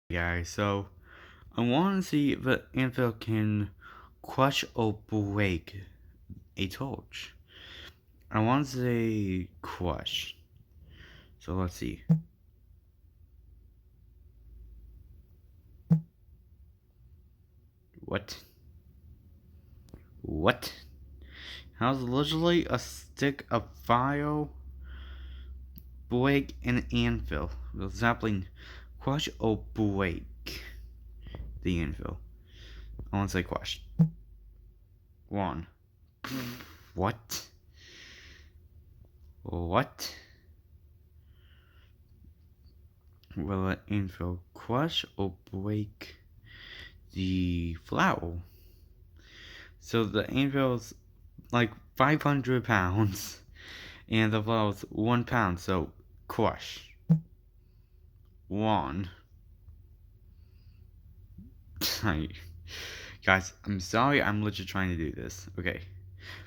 Guys, so I want to see if the anvil can crush or break a torch. I want to say crush. So let's see. What? What? How's literally a stick of fire break an anvil? Will sapling crush or break the anvil? I want to say crush. One. What? What? Will an anvil crush or break the flower? So the anvil's like 500 pounds, and the flower's 1 pound, so crush. One. Guys, I'm sorry, I'm literally trying to do this. Okay.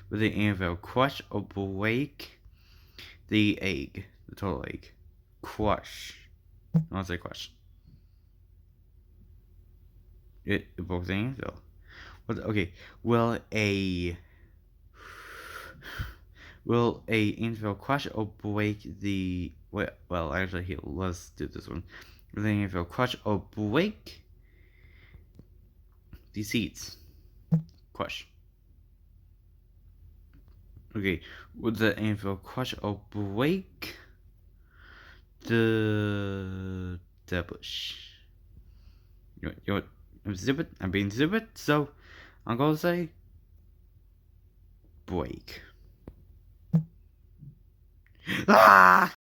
Will the anvil crush or break the egg? The total egg. Crush. I want to say crush. It broke the anvil. Okay. Will a anvil crush or break the... Well, actually, here, let's do this one. Will the anvil crush or break the seeds? Crush. Okay, would the anvil crush or break the bush? You know what? I'm stupid. I'm being stupid. So I'm gonna say break. Ah!